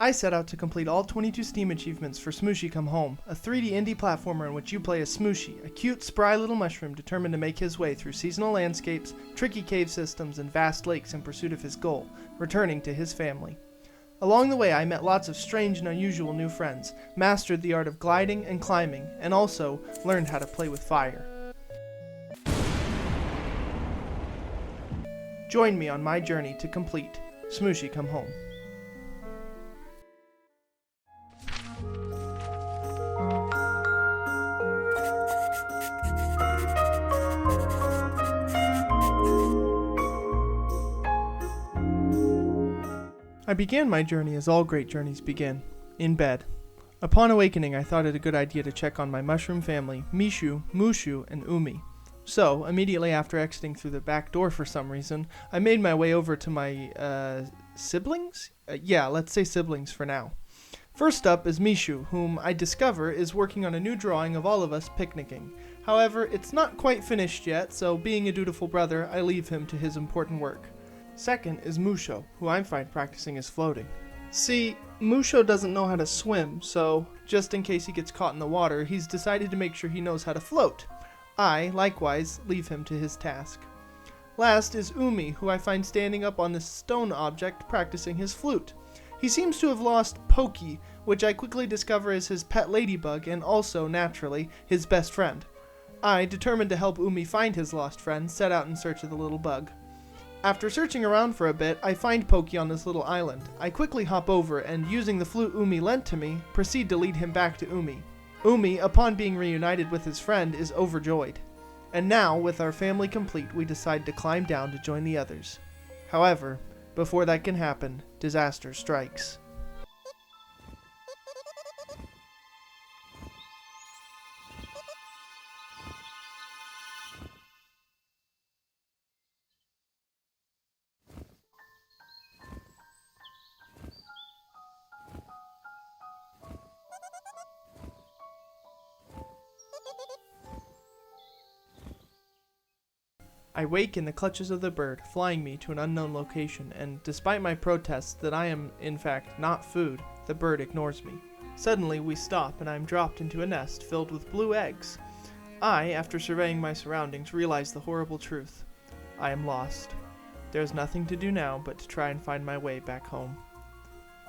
I set out to complete all 22 Steam achievements for Smushi Come Home, a 3D indie platformer in which you play as Smushi, a cute, spry little mushroom determined to make his way through seasonal landscapes, tricky cave systems, and vast lakes in pursuit of his goal, returning to his family. Along the way, I met lots of strange and unusual new friends, mastered the art of gliding and climbing, and also learned how to play with fire. Join me on my journey to complete Smushi Come Home. I began my journey as all great journeys begin, in bed. Upon awakening, I thought it a good idea to check on my mushroom family, Mishu, Mushu, and Umi. So, immediately after exiting through the back door for some reason, I made my way over to my, siblings? Let's say siblings for now. First up is Mishu, whom I discover is working on a new drawing of all of us picnicking. However, it's not quite finished yet, so being a dutiful brother, I leave him to his important work. Second is Musho, who I find practicing his floating. See, Musho doesn't know how to swim, so just in case he gets caught in the water, he's decided to make sure he knows how to float. I, likewise, leave him to his task. Last is Umi, who I find standing up on this stone object practicing his flute. He seems to have lost Pokey, which I quickly discover is his pet ladybug and also, naturally, his best friend. I, determined to help Umi find his lost friend, set out in search of the little bug. After searching around for a bit, I find Pokey on this little island. I quickly hop over and, using the flute Umi lent to me, proceed to lead him back to Umi. Umi, upon being reunited with his friend, is overjoyed. And now, with our family complete, we decide to climb down to join the others. However, before that can happen, disaster strikes. I wake in the clutches of the bird, flying me to an unknown location, and despite my protests that I am, in fact, not food, the bird ignores me. Suddenly, we stop, and I am dropped into a nest filled with blue eggs. I, after surveying my surroundings, realize the horrible truth. I am lost. There is nothing to do now but to try and find my way back home.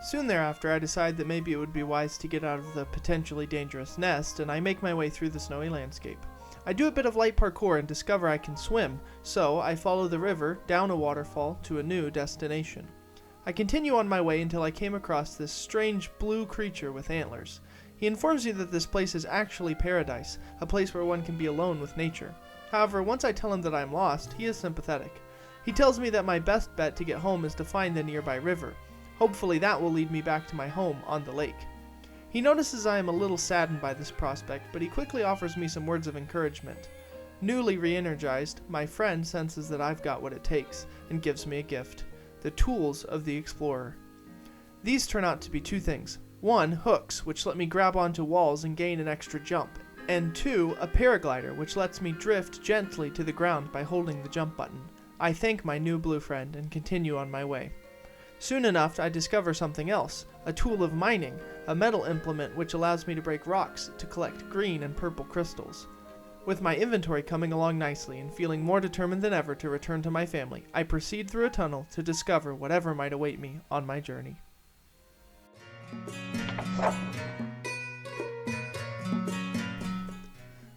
Soon thereafter, I decide that maybe it would be wise to get out of the potentially dangerous nest, and I make my way through the snowy landscape. I do a bit of light parkour and discover I can swim, so I follow the river down a waterfall to a new destination. I continue on my way until I came across this strange blue creature with antlers. He informs me that this place is actually paradise, a place where one can be alone with nature. However, once I tell him that I'm lost, he is sympathetic. He tells me that my best bet to get home is to find the nearby river. Hopefully that will lead me back to my home on the lake. He notices I am a little saddened by this prospect, but he quickly offers me some words of encouragement. Newly re-energized, my friend senses that I've got what it takes, and gives me a gift: the tools of the explorer. These turn out to be two things. One, hooks, which let me grab onto walls and gain an extra jump, and two, a paraglider, which lets me drift gently to the ground by holding the jump button. I thank my new blue friend and continue on my way. Soon enough, I discover something else, a tool of mining, a metal implement which allows me to break rocks to collect green and purple crystals. With my inventory coming along nicely and feeling more determined than ever to return to my family, I proceed through a tunnel to discover whatever might await me on my journey.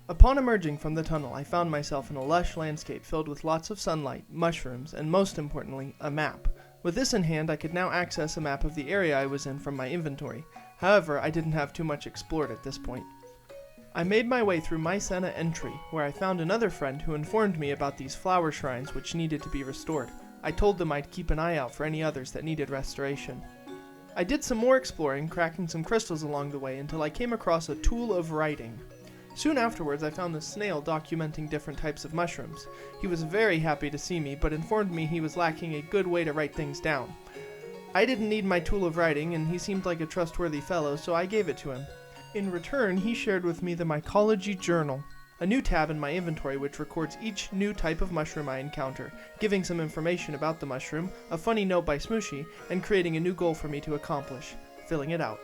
Upon emerging from the tunnel, I found myself in a lush landscape filled with lots of sunlight, mushrooms, and most importantly, a map. With this in hand, I could now access a map of the area I was in from my inventory. However, I didn't have too much explored at this point. I made my way through Mycena Entry, where I found another friend who informed me about these flower shrines which needed to be restored. I told them I'd keep an eye out for any others that needed restoration. I did some more exploring, cracking some crystals along the way until I came across a tool of writing. Soon afterwards, I found the snail documenting different types of mushrooms. He was very happy to see me, but informed me he was lacking a good way to write things down. I didn't need my tool of writing, and he seemed like a trustworthy fellow, so I gave it to him. In return, he shared with me the Mycology Journal, a new tab in my inventory which records each new type of mushroom I encounter, giving some information about the mushroom, a funny note by Smushi, and creating a new goal for me to accomplish. filling it out.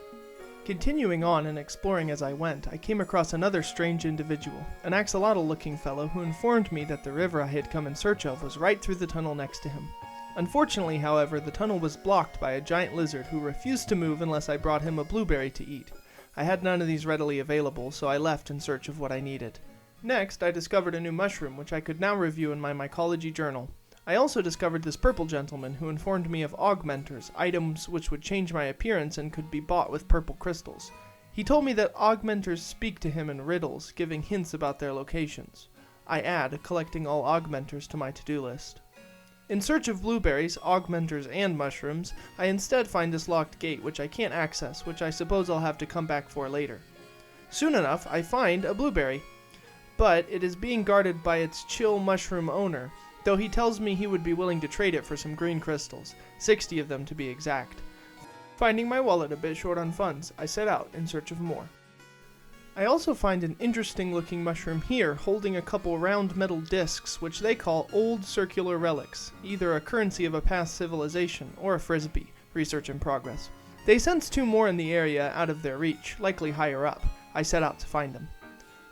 Continuing on and exploring as I went, I came across another strange individual, an axolotl-looking fellow who informed me that the river I had come in search of was right through the tunnel next to him. Unfortunately, however, the tunnel was blocked by a giant lizard who refused to move unless I brought him a blueberry to eat. I had none of these readily available, so I left in search of what I needed. Next, I discovered a new mushroom, which I could now review in my mycology journal. I also discovered this purple gentleman who informed me of augmenters, items which would change my appearance and could be bought with purple crystals. He told me that augmenters speak to him in riddles, giving hints about their locations. I add collecting all augmenters to my to-do list. In search of blueberries, augmenters, and mushrooms, I instead find this locked gate which I can't access, which I suppose I'll have to come back for later. Soon enough, I find a blueberry, but it is being guarded by its chill mushroom owner, though he tells me he would be willing to trade it for some green crystals, 60 of them to be exact. Finding my wallet a bit short on funds, I set out in search of more. I also find an interesting looking mushroom here holding a couple round metal discs which they call old circular relics, either a currency of a past civilization or a frisbee, research in progress. They sense 2 more in the area out of their reach, likely higher up. I set out to find them.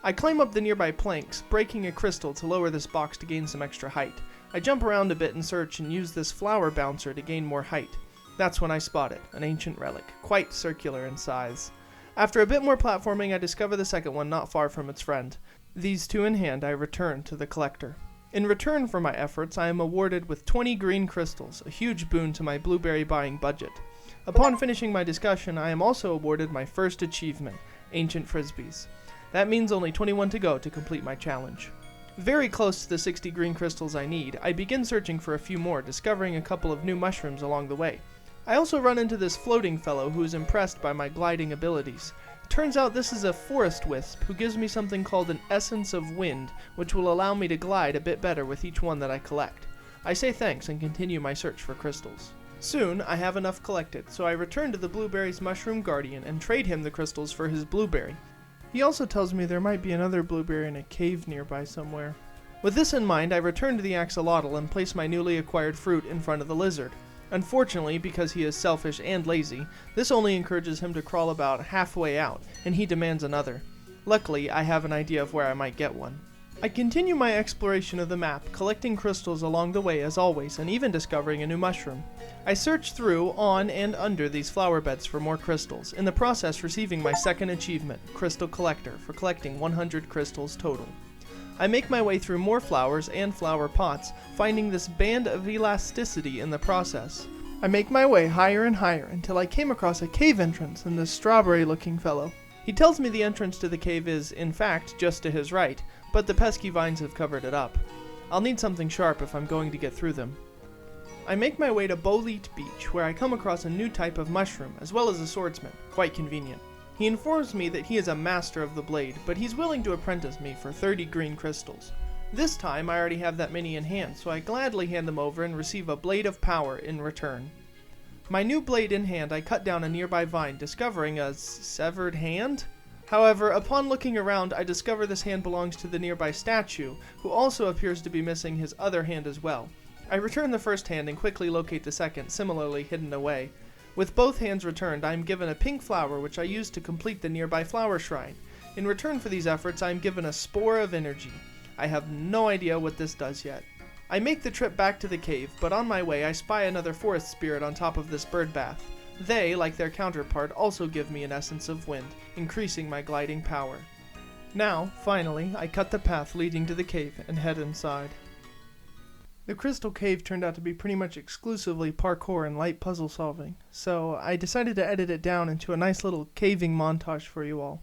I climb up the nearby planks, breaking a crystal to lower this box to gain some extra height. I jump around a bit in search and use this flower bouncer to gain more height. That's when I spot it, an ancient relic, quite circular in size. After a bit more platforming, I discover the second one not far from its friend. These 2 in hand, I return to the collector. In return for my efforts, I am awarded with 20 green crystals, a huge boon to my blueberry buying budget. Upon finishing my discussion, I am also awarded my first achievement, Ancient Frisbees. That means only 21 to go to complete my challenge. Very close to the 60 green crystals I need, I begin searching for a few more, discovering a couple of new mushrooms along the way. I also run into this floating fellow who is impressed by my gliding abilities. Turns out this is a forest wisp who gives me something called an essence of wind, which will allow me to glide a bit better with each one that I collect. I say thanks and continue my search for crystals. Soon, I have enough collected, so I return to the blueberry's mushroom guardian and trade him the crystals for his blueberry. He also tells me there might be another blueberry in a cave nearby somewhere. With this in mind, I return to the axolotl and place my newly acquired fruit in front of the lizard. Unfortunately, because he is selfish and lazy, this only encourages him to crawl about halfway out, and he demands another. Luckily, I have an idea of where I might get one. I continue my exploration of the map, collecting crystals along the way as always, and even discovering a new mushroom. I search through, on, and under these flower beds for more crystals, in the process receiving my second achievement, Crystal Collector, for collecting 100 crystals total. I make my way through more flowers and flower pots, finding this band of elasticity in the process. I make my way higher and higher until I came across a cave entrance and this strawberry-looking fellow. He tells me the entrance to the cave is, in fact, just to his right, but the pesky vines have covered it up. I'll need something sharp if I'm going to get through them. I make my way to Bolete Beach, where I come across a new type of mushroom, as well as a swordsman, quite convenient. He informs me that he is a master of the blade, but he's willing to apprentice me for 30 green crystals. This time I already have that many in hand, so I gladly hand them over and receive a blade of power in return. My new blade in hand, I cut down a nearby vine, discovering a severed hand? However, upon looking around, I discover this hand belongs to the nearby statue, who also appears to be missing his other hand as well. I return the first hand and quickly locate the second, similarly hidden away. With both hands returned, I am given a pink flower which I use to complete the nearby flower shrine. In return for these efforts, I am given a spore of energy. I have no idea what this does yet. I make the trip back to the cave, but on my way I spy another forest spirit on top of this bird bath. They, like their counterpart, also give me an essence of wind, increasing my gliding power. Now, finally, I cut the path leading to the cave and head inside. The Crystal Cave turned out to be pretty much exclusively parkour and light puzzle solving, so I decided to edit it down into a nice little caving montage for you all.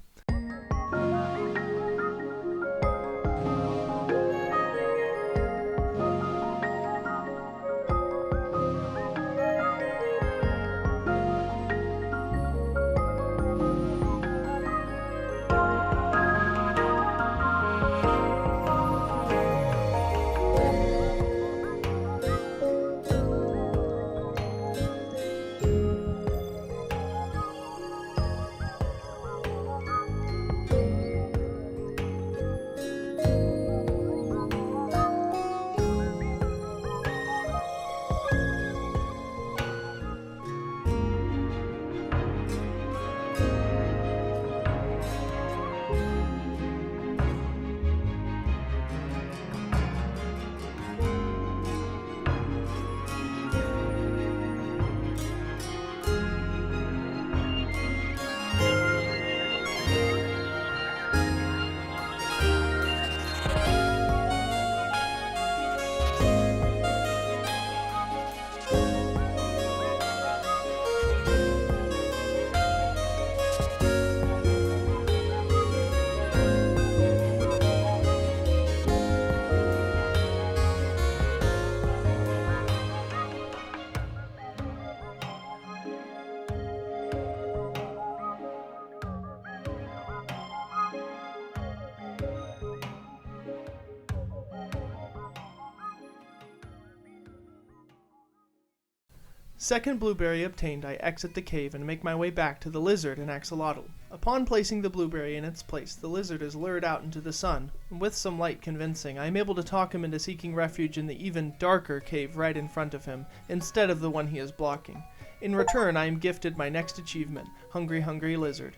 Second blueberry obtained, I exit the cave and make my way back to the lizard and axolotl. Upon placing the blueberry in its place, the lizard is lured out into the sun, and with some light convincing, I am able to talk him into seeking refuge in the even darker cave right in front of him, instead of the one he is blocking. In return, I am gifted my next achievement, Hungry Hungry Lizard.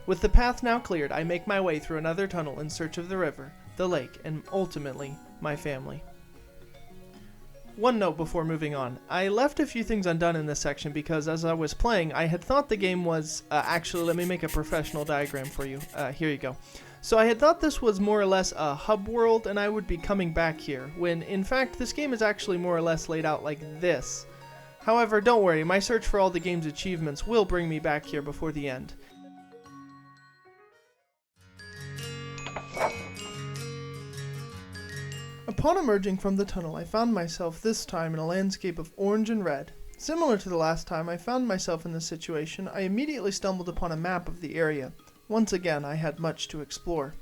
With the path now cleared, I make my way through another tunnel in search of the river, the lake, and ultimately, my family. One note before moving on. I left a few things undone in this section because as I was playing, I had thought the game was, actually let me make a professional diagram for you. Here you go. So I had thought this was more or less a hub world and I would be coming back here, when in fact this game is actually more or less laid out like this. However, don't worry, my search for all the game's achievements will bring me back here before the end. Upon emerging from the tunnel, I found myself this time in a landscape of orange and red. Similar to the last time I found myself in this situation, I immediately stumbled upon a map of the area. Once again, I had much to explore.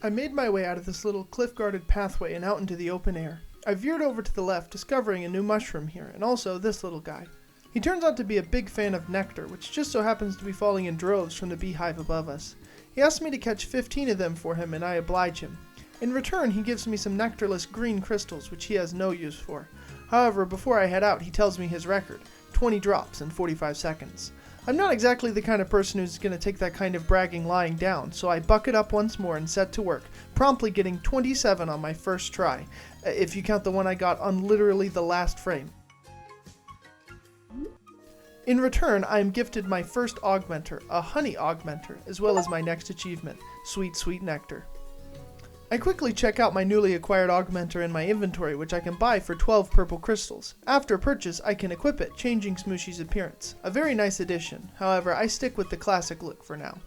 I made my way out of this little cliff-guarded pathway and out into the open air. I veered over to the left, discovering a new mushroom here, and also this little guy. He turns out to be a big fan of nectar, which just so happens to be falling in droves from the beehive above us. He asked me to catch 15 of them for him, and I oblige him. In return, he gives me some nectarless green crystals, which he has no use for. However, before I head out, he tells me his record, 20 drops in 45 seconds. I'm not exactly the kind of person who's going to take that kind of bragging lying down, so I buck it up once more and set to work, promptly getting 27 on my first try, if you count the one I got on literally the last frame. In return, I am gifted my first augmenter, a honey augmenter, as well as my next achievement, Sweet Sweet Nectar. I quickly check out my newly acquired augmenter in my inventory, which I can buy for 12 purple crystals. After purchase, I can equip it, changing Smushi's appearance. A very nice addition, however, I stick with the classic look for now.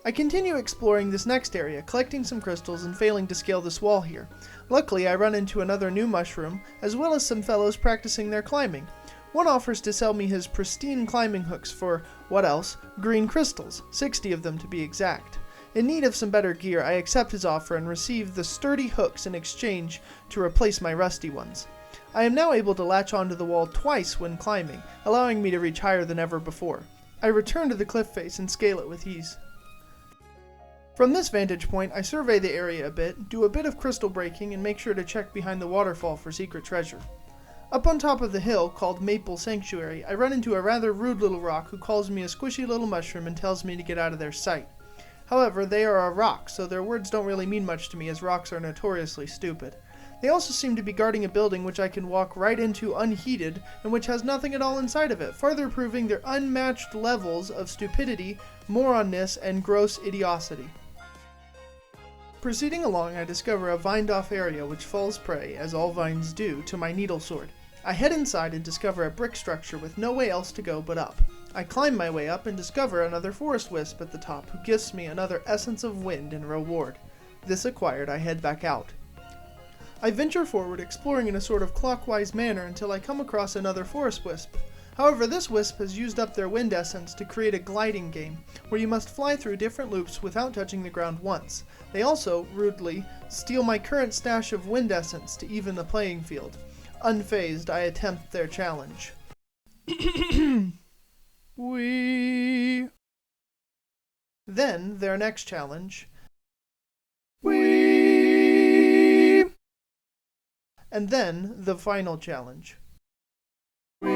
I continue exploring this next area, collecting some crystals and failing to scale this wall here. Luckily, I run into another new mushroom, as well as some fellows practicing their climbing. One offers to sell me his pristine climbing hooks for, what else? Green crystals, 60 of them to be exact. In need of some better gear, I accept his offer and receive the sturdy hooks in exchange to replace my rusty ones. I am now able to latch onto the wall twice when climbing, allowing me to reach higher than ever before. I return to the cliff face and scale it with ease. From this vantage point, I survey the area a bit, do a bit of crystal breaking, and make sure to check behind the waterfall for secret treasure. Up on top of the hill, called Maple Sanctuary, I run into a rather rude little rock who calls me a squishy little mushroom and tells me to get out of their sight. However, they are a rock, so their words don't really mean much to me as rocks are notoriously stupid. They also seem to be guarding a building which I can walk right into unheeded and which has nothing at all inside of it, further proving their unmatched levels of stupidity, moronness, and gross idiocity. Proceeding along, I discover a vined-off area which falls prey, as all vines do, to my needle sword. I head inside and discover a brick structure with no way else to go but up. I climb my way up and discover another forest wisp at the top who gives me another essence of wind in reward. This acquired, I head back out. I venture forward, exploring in a sort of clockwise manner until I come across another forest wisp. However, this wisp has used up their wind essence to create a gliding game, where you must fly through different loops without touching the ground once. They also, rudely, steal my current stash of wind essence to even the playing field. Unfazed, I attempt their challenge. Wee. Then, their next challenge. Wee. And then, the final challenge. Wee.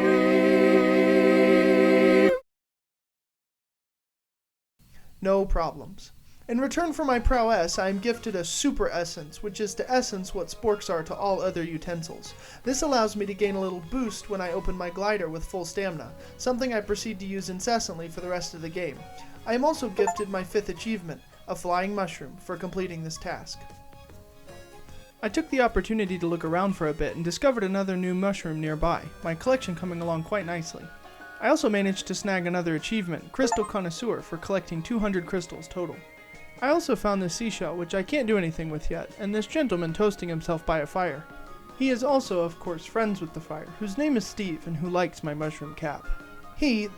No problems. In return for my prowess, I am gifted a super essence, which is to essence what sporks are to all other utensils. This allows me to gain a little boost when I open my glider with full stamina, something I proceed to use incessantly for the rest of the game. I am also gifted my 5th achievement, a flying mushroom, for completing this task. I took the opportunity to look around for a bit and discovered another new mushroom nearby, my collection coming along quite nicely. I also managed to snag another achievement, Crystal Connoisseur, for collecting 200 crystals total. I also found this seashell, which I can't do anything with yet, and this gentleman toasting himself by a fire. He is also, of course, friends with the fire, whose name is Steve and who likes my mushroom cap. He,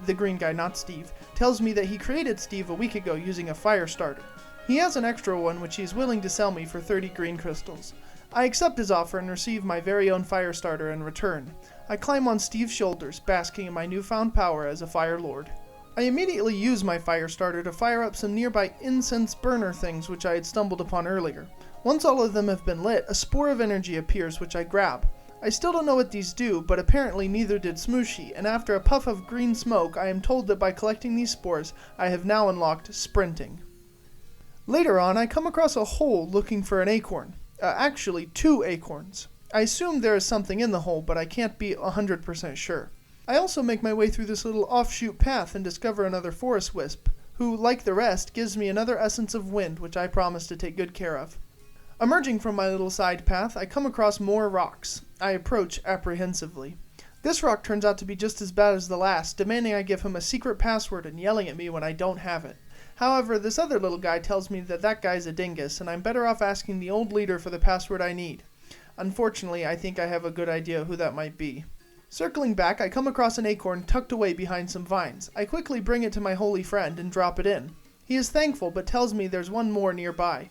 the green guy, not Steve, tells me that he created Steve a week ago using a fire starter. He has an extra one which he is willing to sell me for 30 green crystals. I accept his offer and receive my very own fire starter in return. I climb on Steve's shoulders, basking in my newfound power as a fire lord. I immediately use my fire starter to fire up some nearby incense burner things which I had stumbled upon earlier. Once all of them have been lit, a spore of energy appears which I grab. I still don't know what these do, but apparently neither did Smushi, and after a puff of green smoke, I am told that by collecting these spores, I have now unlocked sprinting. Later on, I come across a hole looking for an acorn. Actually, 2 acorns. I assume there is something in the hole, but I can't be 100% sure. I also make my way through this little offshoot path and discover another forest wisp, who, like the rest, gives me another essence of wind, which I promise to take good care of. Emerging from my little side path, I come across more rocks. I approach apprehensively. This rock turns out to be just as bad as the last, demanding I give him a secret password and yelling at me when I don't have it. However, this other little guy tells me that guy's a dingus, and I'm better off asking the old leader for the password I need. Unfortunately, I think I have a good idea who that might be. Circling back, I come across an acorn tucked away behind some vines. I quickly bring it to my holy friend and drop it in. He is thankful, but tells me there's one more nearby.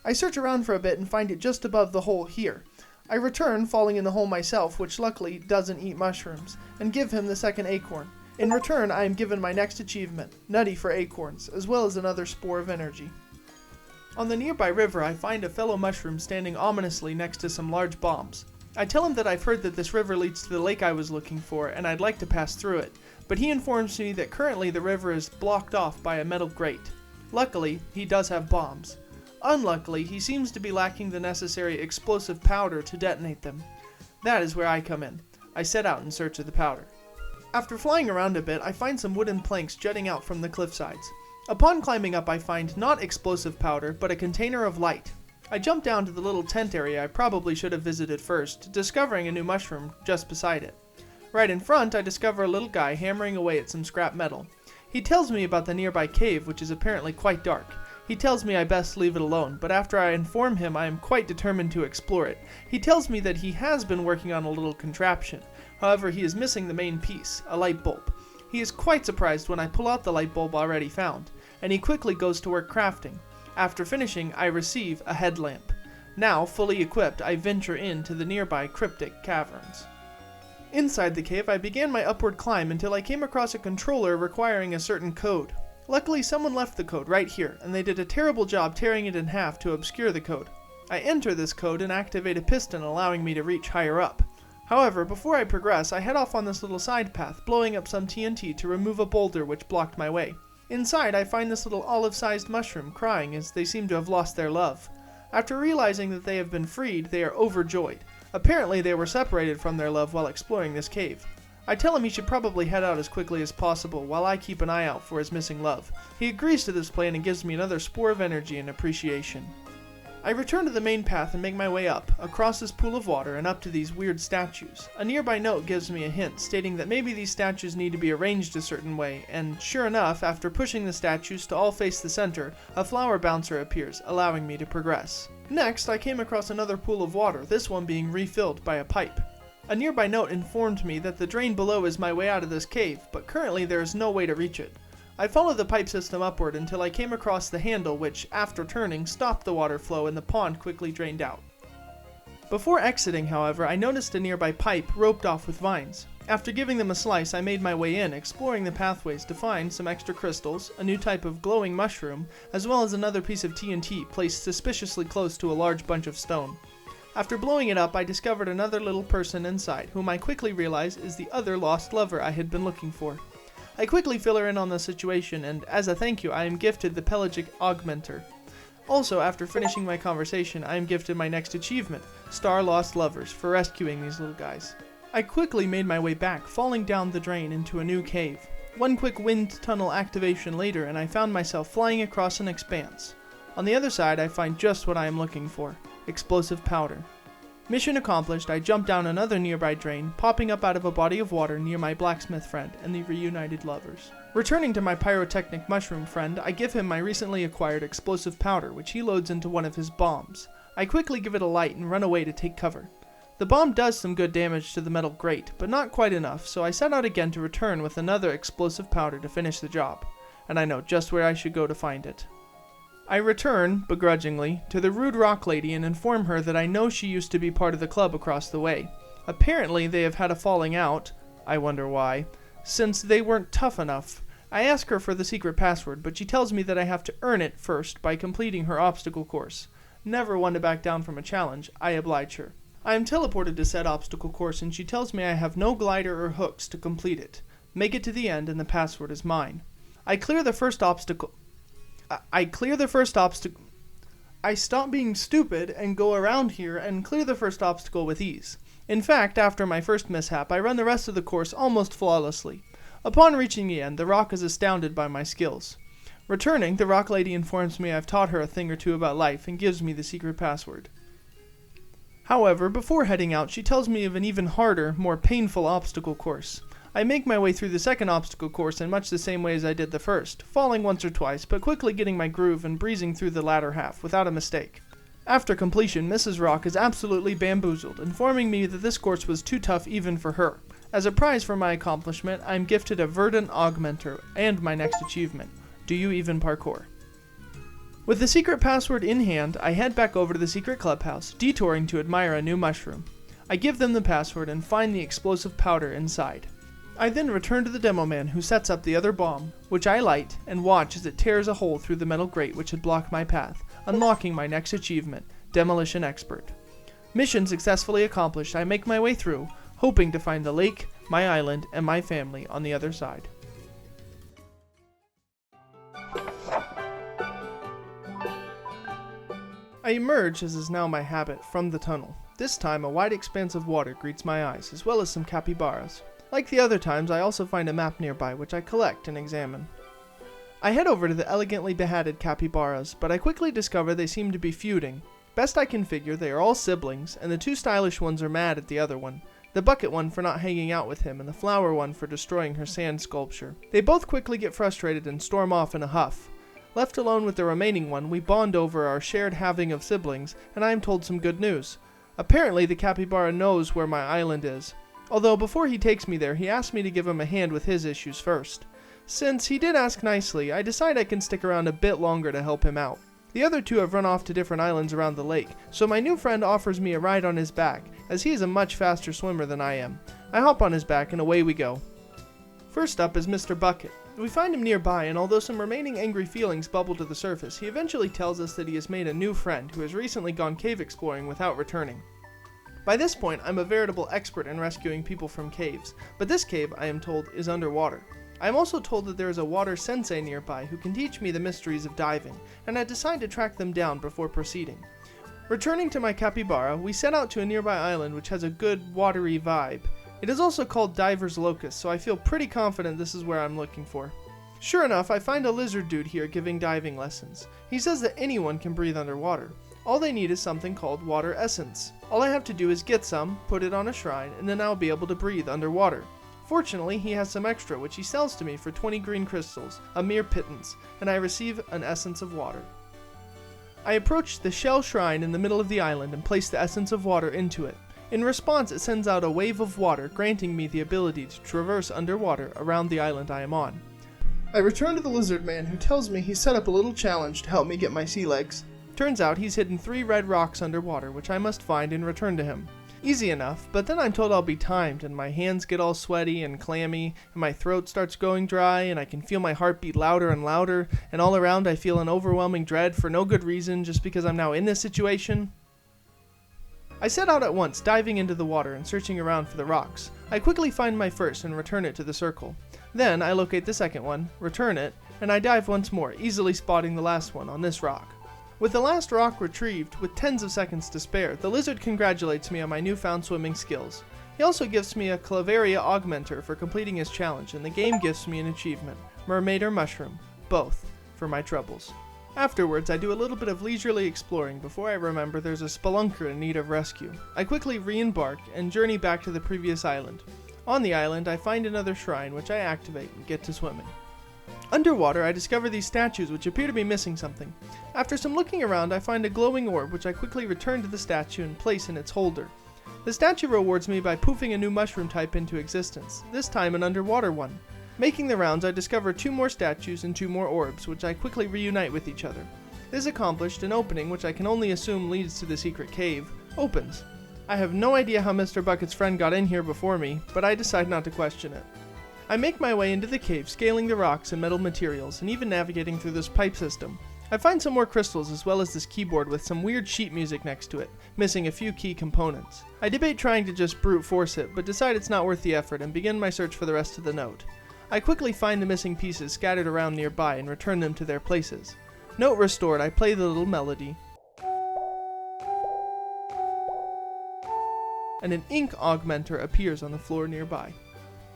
I search around for a bit and find it just above the hole here. I return, falling in the hole myself, which luckily doesn't eat mushrooms, and give him the second acorn. In return, I am given my next achievement, Nutty for Acorns, as well as another spore of energy. On the nearby river, I find a fellow mushroom standing ominously next to some large bombs. I tell him that I've heard that this river leads to the lake I was looking for, and I'd like to pass through it, but he informs me that currently the river is blocked off by a metal grate. Luckily, he does have bombs. Unluckily, he seems to be lacking the necessary explosive powder to detonate them. That is where I come in. I set out in search of the powder. After flying around a bit, I find some wooden planks jutting out from the cliff sides. Upon climbing up, I find not explosive powder, but a container of light. I jump down to the little tent area I probably should have visited first, discovering a new mushroom just beside it. Right in front, I discover a little guy hammering away at some scrap metal. He tells me about the nearby cave, which is apparently quite dark. He tells me I best leave it alone, but after I inform him I am quite determined to explore it. He tells me that he has been working on a little contraption. However, he is missing the main piece, a light bulb. He is quite surprised when I pull out the light bulb already found, and he quickly goes to work crafting. After finishing, I receive a headlamp. Now, fully equipped, I venture into the nearby cryptic caverns. Inside the cave, I began my upward climb until I came across a controller requiring a certain code. Luckily, someone left the code right here, and they did a terrible job tearing it in half to obscure the code. I enter this code and activate a piston allowing me to reach higher up. However, before I progress, I head off on this little side path, blowing up some TNT to remove a boulder which blocked my way. Inside, I find this little olive-sized mushroom crying as they seem to have lost their love. After realizing that they have been freed, they are overjoyed. Apparently, they were separated from their love while exploring this cave. I tell him he should probably head out as quickly as possible while I keep an eye out for his missing love. He agrees to this plan and gives me another spore of energy and appreciation. I return to the main path and make my way up, across this pool of water and up to these weird statues. A nearby note gives me a hint, stating that maybe these statues need to be arranged a certain way, and sure enough, after pushing the statues to all face the center, a flower bouncer appears, allowing me to progress. Next, I came across another pool of water, this one being refilled by a pipe. A nearby note informed me that the drain below is my way out of this cave, but currently there is no way to reach it. I followed the pipe system upward until I came across the handle which, after turning, stopped the water flow and the pond quickly drained out. Before exiting, however, I noticed a nearby pipe roped off with vines. After giving them a slice, I made my way in, exploring the pathways to find some extra crystals, a new type of glowing mushroom, as well as another piece of TNT placed suspiciously close to a large bunch of stone. After blowing it up, I discovered another little person inside, whom I quickly realized is the other lost lover I had been looking for. I quickly fill her in on the situation, and as a thank you, I am gifted the pelagic augmenter. Also, after finishing my conversation, I am gifted my next achievement, Star Lost Lovers, for rescuing these little guys. I quickly made my way back, falling down the drain into a new cave. One quick wind tunnel activation later, and I found myself flying across an expanse. On the other side, I find just what I am looking for, explosive powder. Mission accomplished, I jump down another nearby drain, popping up out of a body of water near my blacksmith friend and the reunited lovers. Returning to my pyrotechnic mushroom friend, I give him my recently acquired explosive powder, which he loads into one of his bombs. I quickly give it a light and run away to take cover. The bomb does some good damage to the metal grate, but not quite enough, so I set out again to return with another explosive powder to finish the job, and I know just where I should go to find it. I return, begrudgingly, to the rude rock lady and inform her that I know she used to be part of the club across the way. Apparently they have had a falling out, I wonder why, since they weren't tough enough. I ask her for the secret password, but she tells me that I have to earn it first by completing her obstacle course. Never one to back down from a challenge, I oblige her. I am teleported to said obstacle course and she tells me I have no glider or hooks to complete it. Make it to the end and the password is mine. I clear the first obstacle. I stop being stupid and go around here and clear the first obstacle with ease. In fact, after my first mishap, I run the rest of the course almost flawlessly. Upon reaching the end, the rock is astounded by my skills. Returning, the rock lady informs me I've taught her a thing or two about life and gives me the secret password. However, before heading out, she tells me of an even harder, more painful obstacle course. I make my way through the second obstacle course in much the same way as I did the first, falling once or twice, but quickly getting my groove and breezing through the latter half without a mistake. After completion, Mrs. Rock is absolutely bamboozled, informing me that this course was too tough even for her. As a prize for my accomplishment, I am gifted a verdant augmenter and my next achievement. Do you even parkour? With the secret password in hand, I head back over to the secret clubhouse, detouring to admire a new mushroom. I give them the password and find the explosive powder inside. I then return to the demo man who sets up the other bomb, which I light and watch as it tears a hole through the metal grate which had blocked my path, unlocking my next achievement, Demolition Expert. Mission successfully accomplished, I make my way through, hoping to find the lake, my island, and my family on the other side. I emerge, as is now my habit, from the tunnel. This time a wide expanse of water greets my eyes, as well as some capybaras. Like the other times, I also find a map nearby, which I collect and examine. I head over to the elegantly behatted capybaras, but I quickly discover they seem to be feuding. Best I can figure, they are all siblings, and the two stylish ones are mad at the other one. The bucket one for not hanging out with him, and the flower one for destroying her sand sculpture. They both quickly get frustrated and storm off in a huff. Left alone with the remaining one, we bond over our shared having of siblings, and I am told some good news. Apparently the capybara knows where my island is. Although before he takes me there, he asked me to give him a hand with his issues first. Since he did ask nicely, I decide I can stick around a bit longer to help him out. The other two have run off to different islands around the lake, so my new friend offers me a ride on his back, as he is a much faster swimmer than I am. I hop on his back and away we go. First up is Mr. Bucket. We find him nearby, and although some remaining angry feelings bubble to the surface, he eventually tells us that he has made a new friend who has recently gone cave exploring without returning. By this point, I'm a veritable expert in rescuing people from caves, but this cave, I am told, is underwater. I am also told that there is a water sensei nearby who can teach me the mysteries of diving, and I decide to track them down before proceeding. Returning to my capybara, we set out to a nearby island which has a good, watery vibe. It is also called Diver's Locust, so I feel pretty confident this is where I'm looking for. Sure enough, I find a lizard dude here giving diving lessons. He says that anyone can breathe underwater. All they need is something called water essence. All I have to do is get some, put it on a shrine, and then I'll be able to breathe underwater. Fortunately, he has some extra, which he sells to me for 20 green crystals, a mere pittance, and I receive an essence of water. I approach the shell shrine in the middle of the island and place the essence of water into it. In response, it sends out a wave of water, granting me the ability to traverse underwater around the island I am on. I return to the lizard man, who tells me he set up a little challenge to help me get my sea legs. Turns out he's hidden 3 red rocks underwater, which I must find and return to him. Easy enough, but then I'm told I'll be timed, and my hands get all sweaty and clammy, and my throat starts going dry, and I can feel my heart beat louder and louder, and all around I feel an overwhelming dread for no good reason, just because I'm now in this situation. I set out at once, diving into the water and searching around for the rocks. I quickly find my first and return it to the circle. Then I locate the second one, return it, and I dive once more, easily spotting the last one on this rock. With the last rock retrieved, with tens of seconds to spare, the lizard congratulates me on my newfound swimming skills. He also gives me a Claveria Augmenter for completing his challenge, and the game gives me an achievement, Mermaid or Mushroom, both, for my troubles. Afterwards, I do a little bit of leisurely exploring before I remember there's a spelunker in need of rescue. I quickly re-embark and journey back to the previous island. On the island, I find another shrine, which I activate and get to swimming. Underwater, I discover these statues which appear to be missing something. After some looking around, I find a glowing orb which I quickly return to the statue and place in its holder. The statue rewards me by poofing a new mushroom type into existence, this time an underwater one. Making the rounds, I discover 2 more statues and 2 more orbs, which I quickly reunite with each other. This accomplished, an opening, which I can only assume leads to the secret cave, opens. I have no idea how Mr. Bucket's friend got in here before me, but I decide not to question it. I make my way into the cave, scaling the rocks and metal materials, and even navigating through this pipe system. I find some more crystals as well as this keyboard with some weird sheet music next to it, missing a few key components. I debate trying to just brute force it, but decide it's not worth the effort and begin my search for the rest of the note. I quickly find the missing pieces scattered around nearby and return them to their places. Note restored, I play the little melody, and an ink augmenter appears on the floor nearby.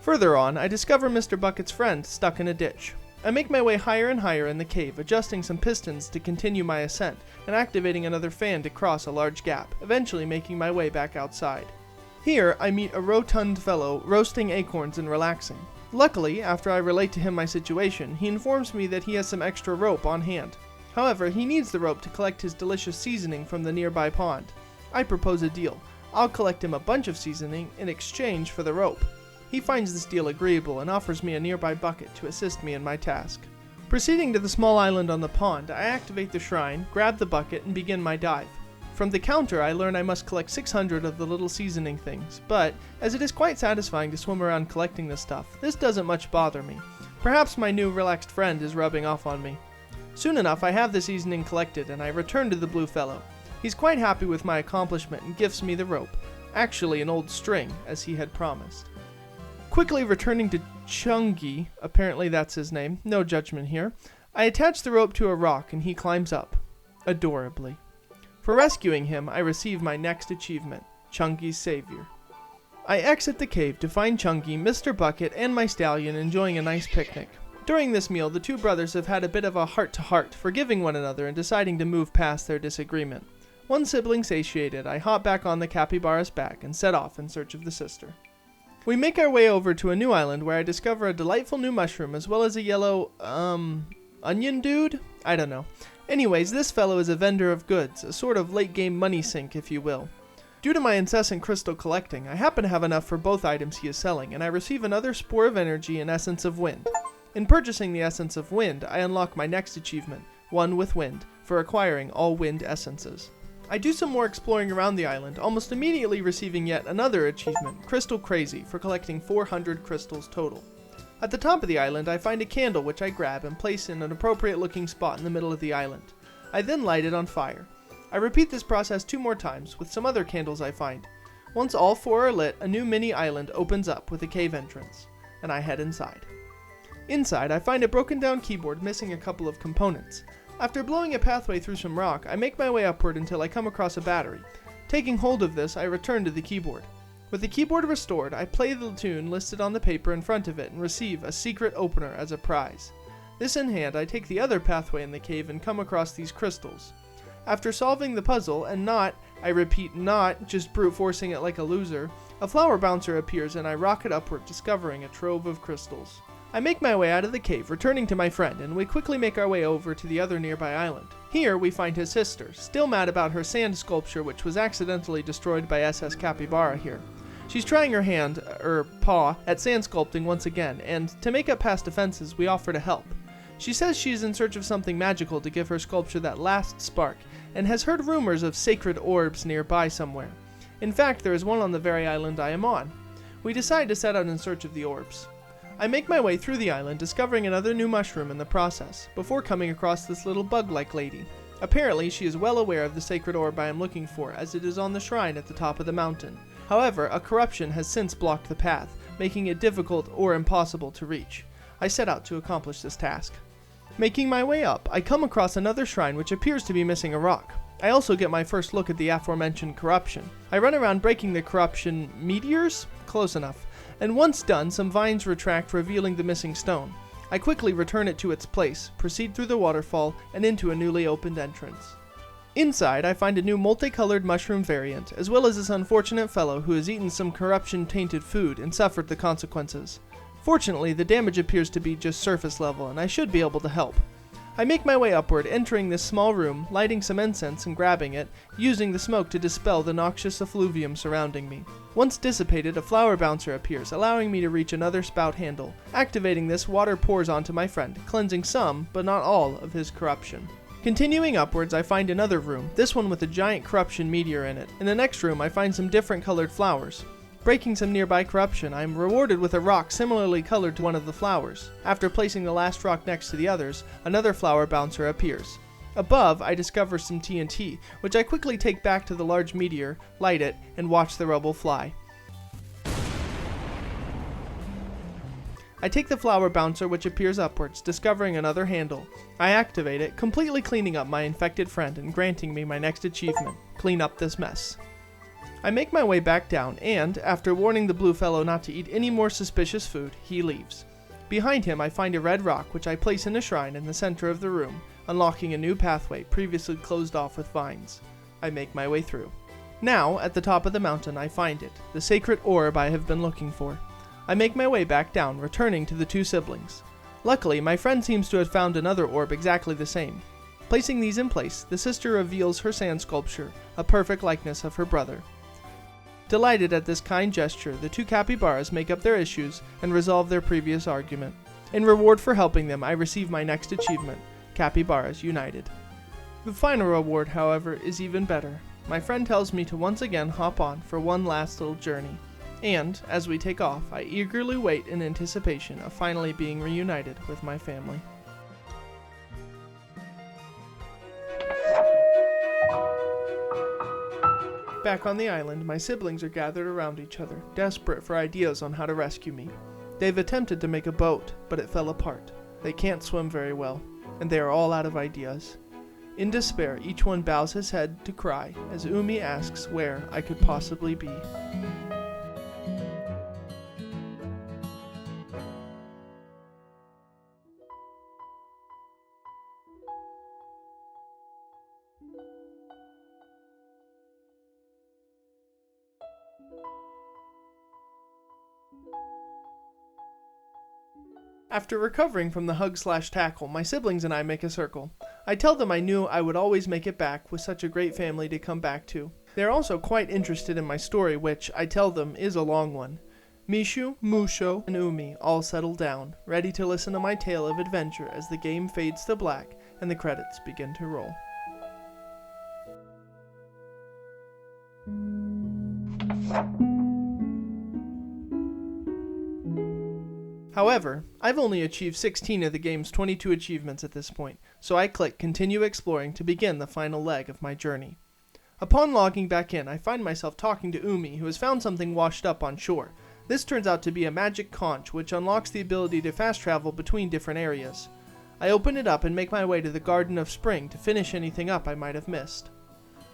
Further on, I discover Mr. Bucket's friend stuck in a ditch. I make my way higher and higher in the cave, adjusting some pistons to continue my ascent, and activating another fan to cross a large gap, eventually making my way back outside. Here, I meet a rotund fellow roasting acorns and relaxing. Luckily, after I relate to him my situation, he informs me that he has some extra rope on hand. However, he needs the rope to collect his delicious seasoning from the nearby pond. I propose a deal. I'll collect him a bunch of seasoning in exchange for the rope. He finds this deal agreeable and offers me a nearby bucket to assist me in my task. Proceeding to the small island on the pond, I activate the shrine, grab the bucket, and begin my dive. From the counter, I learn I must collect 600 of the little seasoning things, but as it is quite satisfying to swim around collecting this stuff, this doesn't much bother me. Perhaps my new relaxed friend is rubbing off on me. Soon enough, I have the seasoning collected, and I return to the blue fellow. He's quite happy with my accomplishment and gifts me the rope, actually an old string, as he had promised. Quickly returning to Chungi, apparently that's his name, no judgment here, I attach the rope to a rock and he climbs up, adorably. For rescuing him, I receive my next achievement, Chungi's Savior. I exit the cave to find Chungi, Mr. Bucket, and my stallion enjoying a nice picnic. During this meal, the two brothers have had a bit of a heart-to-heart, forgiving one another and deciding to move past their disagreement. One sibling satiated, I hop back on the capybara's back and set off in search of the sister. We make our way over to a new island where I discover a delightful new mushroom as well as a yellow, onion dude? I don't know. Anyways, this fellow is a vendor of goods, a sort of late-game money sink, if you will. Due to my incessant crystal collecting, I happen to have enough for both items he is selling, and I receive another Spore of Energy and Essence of Wind. In purchasing the Essence of Wind, I unlock my next achievement, One with Wind, for acquiring all wind essences. I do some more exploring around the island, almost immediately receiving yet another achievement, Crystal Crazy, for collecting 400 crystals total. At the top of the island, I find a candle which I grab and place in an appropriate looking spot in the middle of the island. I then light it on fire. I repeat this process 2 more times with some other candles I find. Once all 4 are lit, a new mini island opens up with a cave entrance, and I head inside. Inside, I find a broken down keyboard missing a couple of components. After blowing a pathway through some rock, I make my way upward until I come across a battery. Taking hold of this, I return to the keyboard. With the keyboard restored, I play the tune listed on the paper in front of it and receive a secret opener as a prize. This in hand, I take the other pathway in the cave and come across these crystals. After solving the puzzle, and not, I repeat not, just brute forcing it like a loser, a flower bouncer appears and I rocket upward, discovering a trove of crystals. I make my way out of the cave, returning to my friend, and we quickly make our way over to the other nearby island. Here, we find his sister, still mad about her sand sculpture which was accidentally destroyed by SS Capybara here. She's trying her paw, at sand sculpting once again, and to make up past offenses, we offer to help. She says she is in search of something magical to give her sculpture that last spark, and has heard rumors of sacred orbs nearby somewhere. In fact, there is one on the very island I am on. We decide to set out in search of the orbs. I make my way through the island, discovering another new mushroom in the process, before coming across this little bug-like lady. Apparently, she is well aware of the sacred orb I am looking for, as it is on the shrine at the top of the mountain. However, a corruption has since blocked the path, making it difficult or impossible to reach. I set out to accomplish this task. Making my way up, I come across another shrine which appears to be missing a rock. I also get my first look at the aforementioned corruption. I run around breaking the corruption meteors? Close enough. And once done, some vines retract, revealing the missing stone. I quickly return it to its place, proceed through the waterfall, and into a newly opened entrance. Inside, I find a new multicolored mushroom variant, as well as this unfortunate fellow who has eaten some corruption-tainted food and suffered the consequences. Fortunately, the damage appears to be just surface level, and I should be able to help. I make my way upward, entering this small room, lighting some incense and grabbing it, using the smoke to dispel the noxious effluvium surrounding me. Once dissipated, a flower bouncer appears, allowing me to reach another spout handle. Activating this, water pours onto my friend, cleansing some, but not all, of his corruption. Continuing upwards, I find another room, this one with a giant corruption meteor in it. In the next room, I find some different colored flowers. Breaking some nearby corruption, I am rewarded with a rock similarly colored to one of the flowers. After placing the last rock next to the others, another flower bouncer appears. Above, I discover some TNT, which I quickly take back to the large meteor, light it, and watch the rubble fly. I take the flower bouncer, which appears upwards, discovering another handle. I activate it, completely cleaning up my infected friend and granting me my next achievement, clean up this mess. I make my way back down and, after warning the blue fellow not to eat any more suspicious food, he leaves. Behind him I find a red rock which I place in a shrine in the center of the room, unlocking a new pathway previously closed off with vines. I make my way through. Now, at the top of the mountain I find it, the sacred orb I have been looking for. I make my way back down, returning to the two siblings. Luckily, my friend seems to have found another orb exactly the same. Placing these in place, the sister reveals her sand sculpture, a perfect likeness of her brother. Delighted at this kind gesture, the two capybaras make up their issues and resolve their previous argument. In reward for helping them, I receive my next achievement, Capybaras United. The final reward, however, is even better. My friend tells me to once again hop on for one last little journey. And, as we take off, I eagerly wait in anticipation of finally being reunited with my family. Back on the island, my siblings are gathered around each other, desperate for ideas on how to rescue me. They've attempted to make a boat, but it fell apart. They can't swim very well, and they are all out of ideas. In despair, each one bows his head to cry as Umi asks where I could possibly be. After recovering from the hug/tackle, my siblings and I make a circle. I tell them I knew I would always make it back with such a great family to come back to. They are also quite interested in my story, which, I tell them, is a long one. Mishu, Musho, and Umi all settle down, ready to listen to my tale of adventure as the game fades to black and the credits begin to roll. However, I've only achieved 16 of the game's 22 achievements at this point, so I click Continue Exploring to begin the final leg of my journey. Upon logging back in, I find myself talking to Umi, who has found something washed up on shore. This turns out to be a magic conch, which unlocks the ability to fast travel between different areas. I open it up and make my way to the Garden of Spring to finish anything up I might have missed.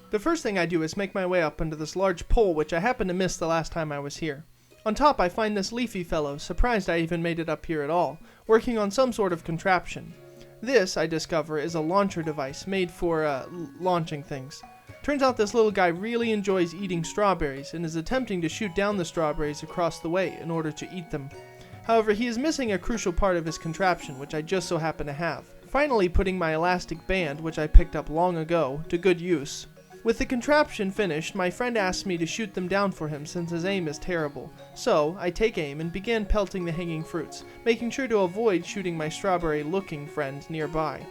The first thing I do is make my way up onto this large pole, which I happened to miss the last time I was here. On top, I find this leafy fellow, surprised I even made it up here at all, working on some sort of contraption. This, I discover, is a launcher device made for, launching things. Turns out this little guy really enjoys eating strawberries and is attempting to shoot down the strawberries across the way in order to eat them. However, he is missing a crucial part of his contraption, which I just so happen to have. Finally putting my elastic band, which I picked up long ago, to good use. With the contraption finished, my friend asks me to shoot them down for him since his aim is terrible. So, I take aim and begin pelting the hanging fruits, making sure to avoid shooting my strawberry-looking friend nearby.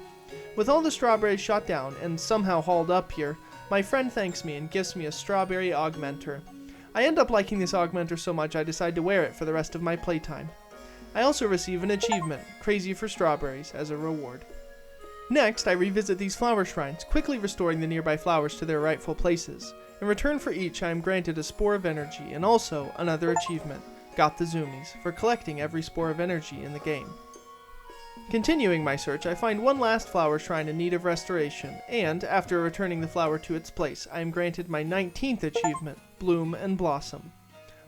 With all the strawberries shot down and somehow hauled up here, my friend thanks me and gives me a strawberry augmenter. I end up liking this augmenter so much I decide to wear it for the rest of my playtime. I also receive an achievement, Crazy for Strawberries, as a reward. Next, I revisit these flower shrines, quickly restoring the nearby flowers to their rightful places. In return for each, I am granted a spore of energy and also another achievement, got the zoomies for collecting every spore of energy in the game. Continuing my search, I find one last flower shrine in need of restoration, and, after returning the flower to its place, I am granted my 19th achievement, Bloom and Blossom.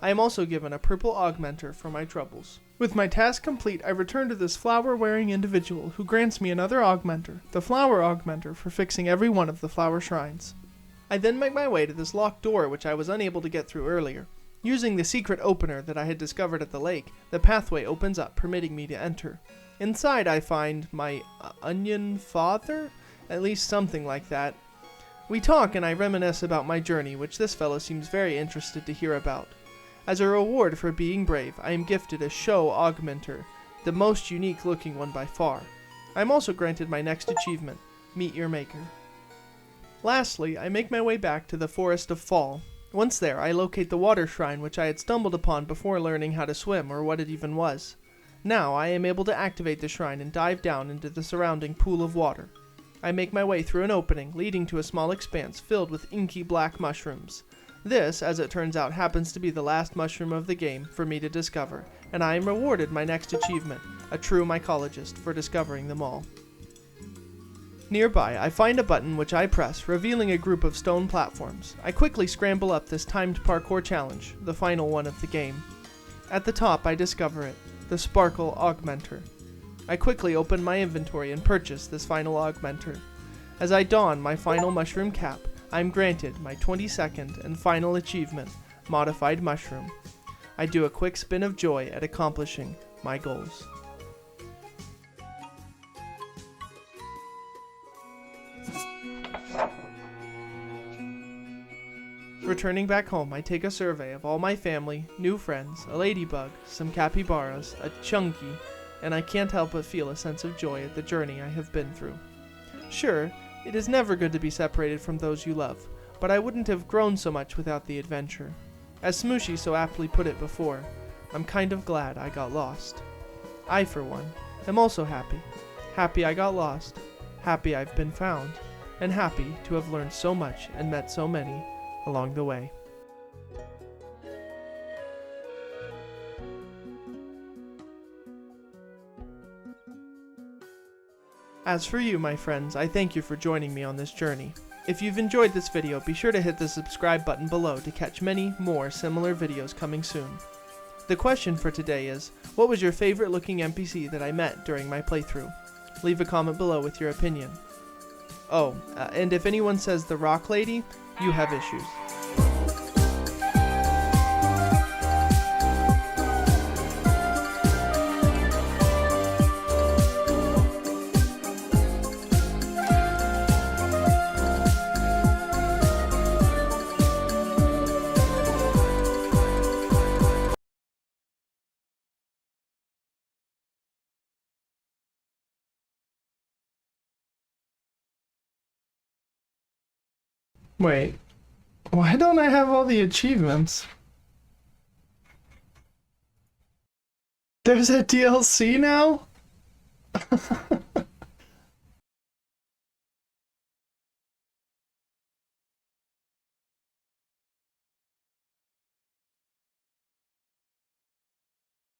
I am also given a purple augmenter for my troubles. With my task complete, I return to this flower-wearing individual who grants me another augmenter, the flower augmenter, for fixing every one of the flower shrines. I then make my way to this locked door which I was unable to get through earlier. Using the secret opener that I had discovered at the lake, the pathway opens up, permitting me to enter. Inside I find my onion father? At least something like that. We talk and I reminisce about my journey, which this fellow seems very interested to hear about. As a reward for being brave, I am gifted a show augmenter, the most unique looking one by far. I am also granted my next achievement, Meet Your Maker. Lastly, I make my way back to the Forest of Fall. Once there, I locate the water shrine which I had stumbled upon before learning how to swim or what it even was. Now I am able to activate the shrine and dive down into the surrounding pool of water. I make my way through an opening leading to a small expanse filled with inky black mushrooms. This, as it turns out, happens to be the last mushroom of the game for me to discover, and I am rewarded my next achievement, a true mycologist, for discovering them all. Nearby, I find a button which I press, revealing a group of stone platforms. I quickly scramble up this timed parkour challenge, the final one of the game. At the top, I discover it, the Sparkle Augmenter. I quickly open my inventory and purchase this final augmenter. As I don my final mushroom cap, I am granted my 22nd and final achievement, Modified Mushroom. I do a quick spin of joy at accomplishing my goals. Returning back home, I take a survey of all my family, new friends, a ladybug, some capybaras, a chunky, and I can't help but feel a sense of joy at the journey I have been through. Sure, it is never good to be separated from those you love, but I wouldn't have grown so much without the adventure. As Smushi so aptly put it before, I'm kind of glad I got lost. I, for one, am also happy. Happy I got lost, happy I've been found, and happy to have learned so much and met so many along the way. As for you, my friends, I thank you for joining me on this journey. If you've enjoyed this video, be sure to hit the subscribe button below to catch many more similar videos coming soon. The question for today is, what was your favorite looking NPC that I met during my playthrough? Leave a comment below with your opinion. Oh, and if anyone says the Rock Lady, you have issues. Wait, why don't I have all the achievements? There's a DLC now?